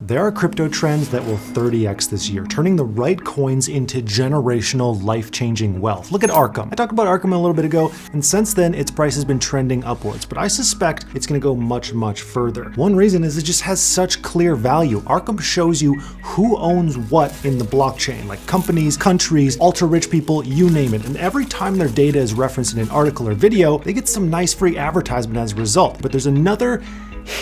There are crypto trends that will 30x this year, turning the right coins into generational, life-changing wealth. Look at Arkham. I talked about Arkham a little bit ago, and since then, its price has been trending upwards, but I suspect it's gonna go much, much further. One reason is it just has such clear value. Arkham shows you who owns what in the blockchain, like companies, countries, ultra-rich people, you name it. And every time their data is referenced in an article or video, they get some nice free advertisement as a result. But there's another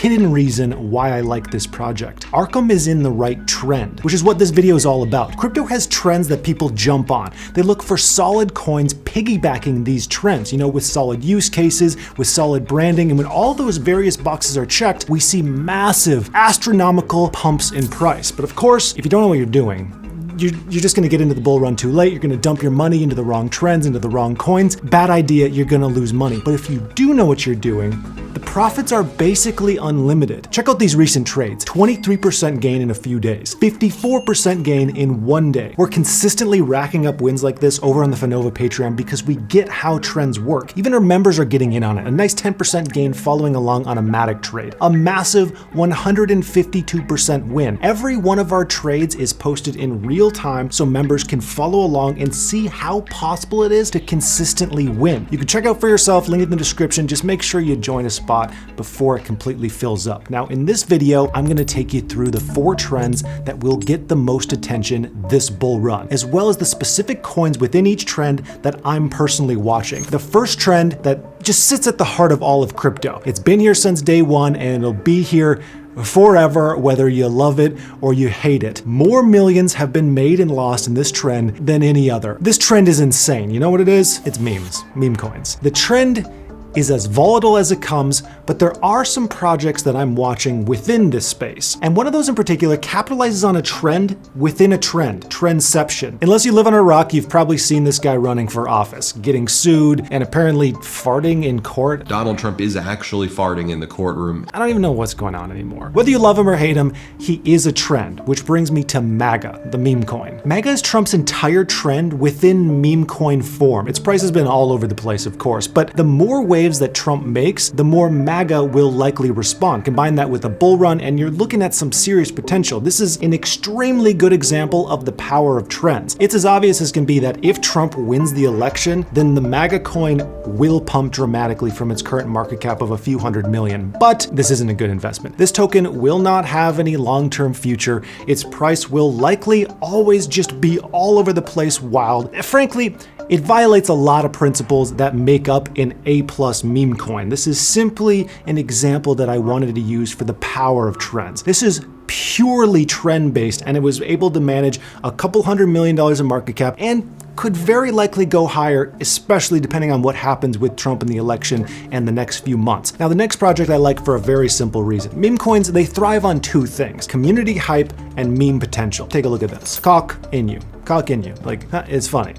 hidden reason why I like this project. Arkham is in the right trend, which is what this video is all about. Crypto has trends that people jump on. They look for solid coins piggybacking these trends, with solid use cases, with solid branding, and when all those various boxes are checked, we see massive, astronomical pumps in price. But of course, if you don't know what you're doing, you're just gonna get into the bull run too late. You're gonna dump your money into the wrong trends, into the wrong coins. Bad idea, you're gonna lose money. But if you do know what you're doing, the profits are basically unlimited. Check out these recent trades. 23% gain in a few days, 54% gain in one day. We're consistently racking up wins like this over on the FINOVA Patreon because we get how trends work. Even our members are getting in on it. A nice 10% gain following along on a Matic trade. A massive 152% win. Every one of our trades is posted in real time so members can follow along and see how possible it is to consistently win. You can check out for yourself, link in the description. Just make sure you join a spot before it completely fills up. Now in this video, I'm gonna take you through the 4 trends that will get the most attention this bull run, as well as the specific coins within each trend that I'm personally watching. The first trend that just sits at the heart of all of crypto. It's been here since day one and it'll be here forever, whether you love it or you hate it. More millions have been made and lost in this trend than any other. This trend is insane. You know what it is? It's memes, meme coins. The trend is as volatile as it comes, but there are some projects that I'm watching within this space. And one of those in particular capitalizes on a trend within a trend, trendception. Unless you live on a rock, you've probably seen this guy running for office, getting sued, and apparently farting in court. Donald Trump is actually farting in the courtroom. I don't even know what's going on anymore. Whether you love him or hate him, he is a trend, which brings me to MAGA, the meme coin. MAGA is Trump's entire trend within meme coin form. Its price has been all over the place, of course, but the more waves that Trump makes, the more MAGA will likely respond. Combine that with a bull run and you're looking at some serious potential. This is an extremely good example of the power of trends. It's as obvious as can be that if Trump wins the election, then the MAGA coin will pump dramatically from its current market cap of a few $100 million. But this isn't a good investment. This token will not have any long-term future. Its price will likely always just be all over the place wild. Frankly, it violates a lot of principles that make up an A+ meme coin. This is simply an example that I wanted to use for the power of trends. This is purely trend-based, and it was able to manage a couple $100 million in market cap and could very likely go higher, especially depending on what happens with Trump in the election and the next few months. Now, the next project I like for a very simple reason. Meme coins, they thrive on 2 things: community hype and meme potential. Take a look at this. Cock Inu. Cock Inu. Like, it's funny.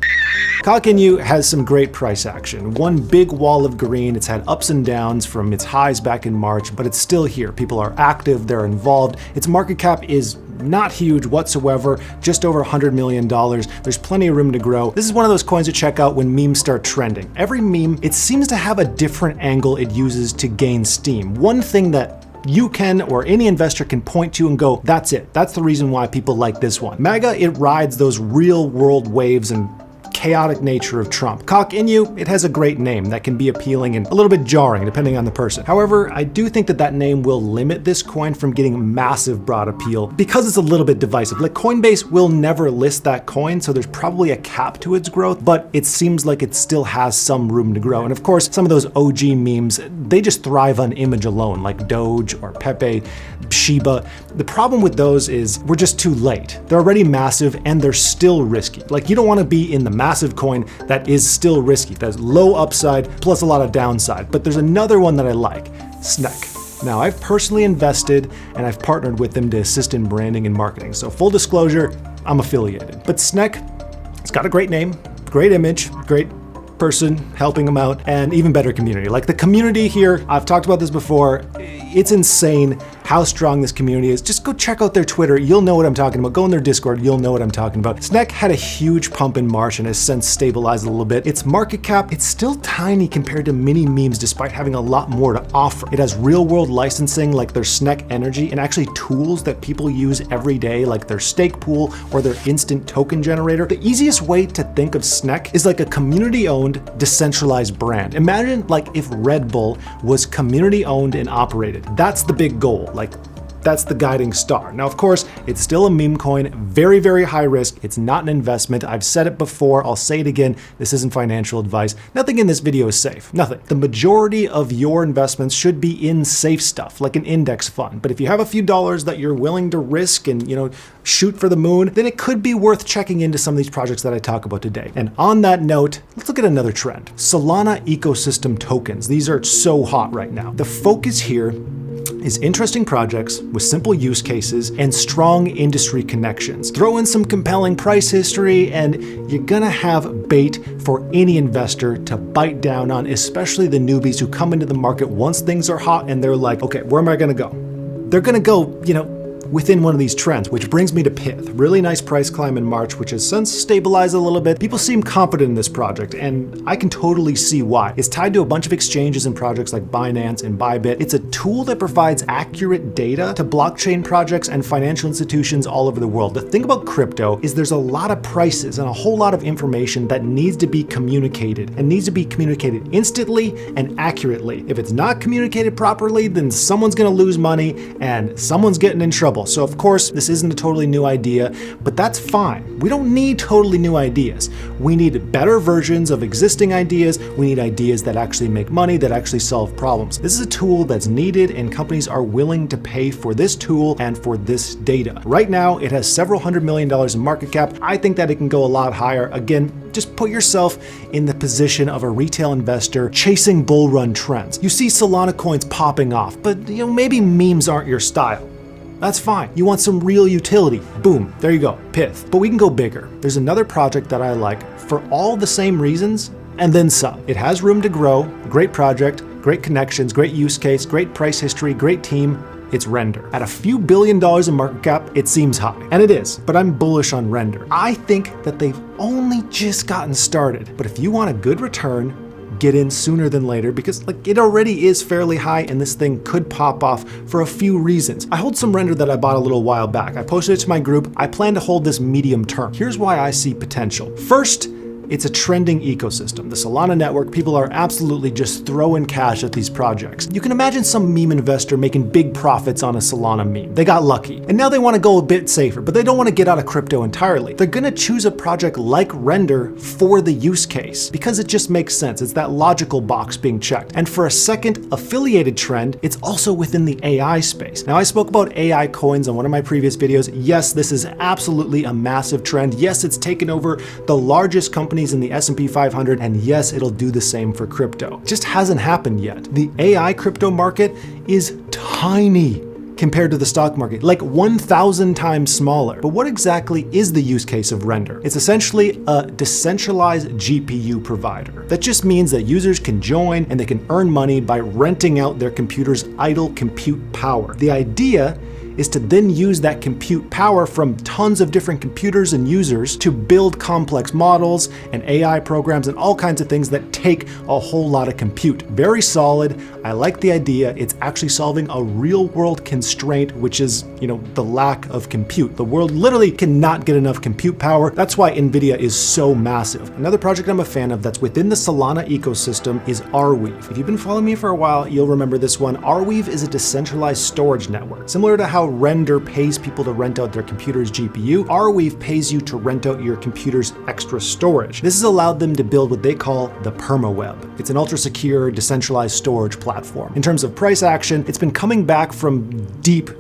Cock Inu has some great price action. One big wall of green. It's had ups and downs from its highs back in March, but it's still here. People are active, they're involved. Its market cap is not huge whatsoever, just over $100 million. There's plenty of room to grow. This is one of those coins to check out when memes start trending. Every meme, it seems to have a different angle it uses to gain steam. One thing that you can, or any investor can point to and go, that's it. That's the reason why people like this one. MAGA, it rides those real world waves and chaotic nature of Trump. Cock Inu, it has a great name that can be appealing and a little bit jarring depending on the person. However, I do think that that name will limit this coin from getting massive broad appeal because it's a little bit divisive. Like, Coinbase will never list that coin, so there's probably a cap to its growth, but it seems like it still has some room to grow. And of course, some of those OG memes, they just thrive on image alone, like Doge or Pepe, Shiba. The problem with those is we're just too late. They're already massive and they're still risky. Like, you don't want to be in the massive coin that is still risky. That's low upside plus a lot of downside. But there's another one that I like, SNEC. Now, I've personally invested and I've partnered with them to assist in branding and marketing. So full disclosure, I'm affiliated. But SNEC, it's got a great name, great image, great person helping them out, and even better community. Like, the community here, I've talked about this before, it's insane how strong this community is, just go check out their Twitter. You'll know what I'm talking about. Go in their Discord. You'll know what I'm talking about. SNEC had a huge pump in March and has since stabilized a little bit. Its market cap, it's still tiny compared to mini memes despite having a lot more to offer. It has real world licensing like their SNEC Energy and actually tools that people use every day like their stake pool or their instant token generator. The easiest way to think of SNEC is like a community owned, decentralized brand. Imagine like if Red Bull was community owned and operated. That's the big goal. Like, that's the guiding star. Now, of course, it's still a meme coin, very, very high risk. It's not an investment. I've said it before. I'll say it again. This isn't financial advice. Nothing in this video is safe. Nothing. The majority of your investments should be in safe stuff, like an index fund. But if you have a few dollars that you're willing to risk and, shoot for the moon, then it could be worth checking into some of these projects that I talk about today. And on that note, let's look at another trend. Solana ecosystem tokens. These are so hot right now. The focus here is interesting projects with simple use cases and strong industry connections. Throw in some compelling price history and you're gonna have bait for any investor to bite down on, especially the newbies who come into the market once things are hot and they're like, okay, where am I gonna go? They're gonna go, within one of these trends, which brings me to Pith. Really nice price climb in March, which has since stabilized a little bit. People seem confident in this project, and I can totally see why. It's tied to a bunch of exchanges and projects like Binance and Bybit. It's a tool that provides accurate data to blockchain projects and financial institutions all over the world. The thing about crypto is there's a lot of prices and a whole lot of information that needs to be communicated and needs to be communicated instantly and accurately. If it's not communicated properly, then someone's gonna lose money and someone's getting in trouble. So of course, this isn't a totally new idea, but that's fine. We don't need totally new ideas. We need better versions of existing ideas. We need ideas that actually make money, that actually solve problems. This is a tool that's needed and companies are willing to pay for this tool and for this data. Right now, it has several $100 million in market cap. I think that it can go a lot higher. Again, just put yourself in the position of a retail investor chasing bull run trends. You see Solana coins popping off, but maybe memes aren't your style. That's fine. You want some real utility. Boom, there you go, Pith. But we can go bigger. There's another project that I like for all the same reasons and then some. It has room to grow, great project, great connections, great use case, great price history, great team. It's Render. At a few $1 billion in market cap, it seems high. And it is, but I'm bullish on Render. I think that they've only just gotten started. But if you want a good return, get in sooner than later because it already is fairly high and this thing could pop off for a few reasons. I hold some Render that I bought a little while back. I posted it to my group. I plan to hold this medium term. Here's why I see potential. First, it's a trending ecosystem. The Solana network, people are absolutely just throwing cash at these projects. You can imagine some meme investor making big profits on a Solana meme. They got lucky. And now they want to go a bit safer, but they don't want to get out of crypto entirely. They're going to choose a project like Render for the use case because it just makes sense. It's that logical box being checked. And for a second affiliated trend, it's also within the AI space. Now, I spoke about AI coins on one of my previous videos. Yes, this is absolutely a massive trend. Yes, it's taken over the largest companies in the S&P 500, and yes, it'll do the same for crypto. It just hasn't happened yet. The AI crypto market is tiny compared to the stock market, like 1,000 times smaller. But what exactly is the use case of Render? It's essentially a decentralized GPU provider. That just means that users can join and they can earn money by renting out their computer's idle compute power. The idea is to then use that compute power from tons of different computers and users to build complex models and AI programs and all kinds of things that take a whole lot of compute. Very solid. I like the idea. It's actually solving a real world constraint, which is, the lack of compute. The world literally cannot get enough compute power. That's why NVIDIA is so massive. Another project I'm a fan of that's within the Solana ecosystem is Arweave. If you've been following me for a while, you'll remember this one. Arweave is a decentralized storage network. Similar to how Render pays people to rent out their computer's GPU, Arweave pays you to rent out your computer's extra storage. This has allowed them to build what they call the permaweb. It's an ultra-secure, decentralized storage platform. In terms of price action, it's been coming back from deep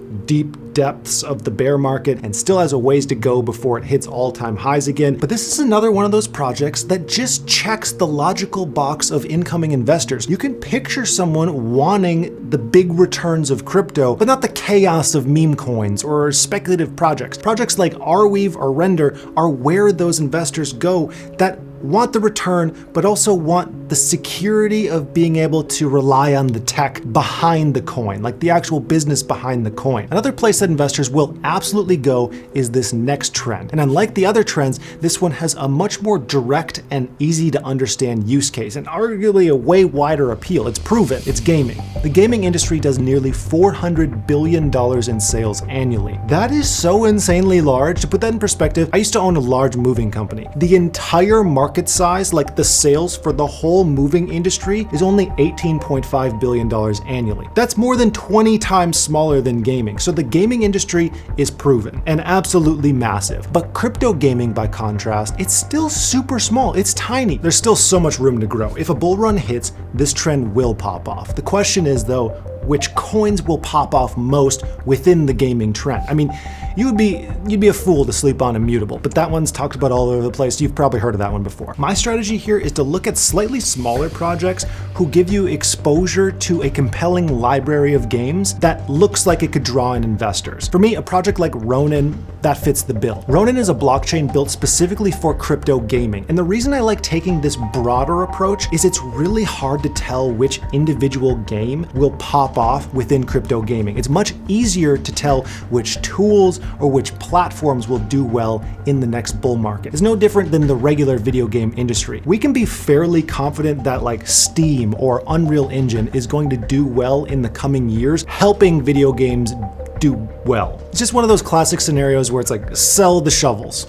depths of the bear market and still has a ways to go before it hits all-time highs again. But this is another one of those projects that just checks the logical box of incoming investors. You can picture someone wanting the big returns of crypto, but not the chaos of meme coins or speculative projects. Projects like Arweave or Render are where those investors go that want the return, but also want the security of being able to rely on the tech behind the coin, like the actual business behind the coin. Another place that investors will absolutely go is this next trend. And unlike the other trends, this one has a much more direct and easy to understand use case, and arguably a way wider appeal. It's proven. It's gaming. The gaming industry does nearly $400 billion in sales annually. That is so insanely large. To put that in perspective, I used to own a large moving company. The entire market size, like the sales for the whole moving industry, is only $18.5 billion annually. That's more than 20 times smaller than gaming. So the gaming industry is proven and absolutely massive. But crypto gaming, by contrast, it's still super small. It's tiny. There's still so much room to grow. If a bull run hits, this trend will pop off. The question is, though, which coins will pop off most within the gaming trend? I mean, you'd be a fool to sleep on Immutable, but that one's talked about all over the place. You've probably heard of that one before. My strategy here is to look at slightly smaller projects who give you exposure to a compelling library of games that looks like it could draw in investors. For me, a project like Ronin, that fits the bill. Ronin is a blockchain built specifically for crypto gaming. And the reason I like taking this broader approach is it's really hard to tell which individual game will pop off within crypto gaming. It's much easier to tell which tools or which platforms will do well in the next bull market. It's no different than the regular video game industry. We can be fairly confident that like Steam or Unreal Engine is going to do well in the coming years, helping video games do well. It's just one of those classic scenarios where it's like, sell the shovels.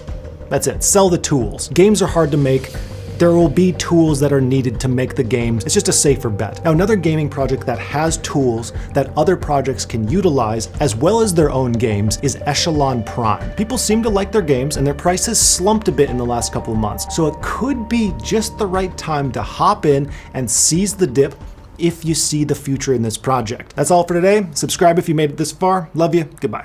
That's it, sell the tools. Games are hard to make. There will be tools that are needed to make the games. It's just a safer bet. Now, another gaming project that has tools that other projects can utilize, as well as their own games, is Echelon Prime. People seem to like their games, and their prices slumped a bit in the last couple of months. So it could be just the right time to hop in and seize the dip if you see the future in this project. That's all for today. Subscribe if you made it this far. Love you. Goodbye.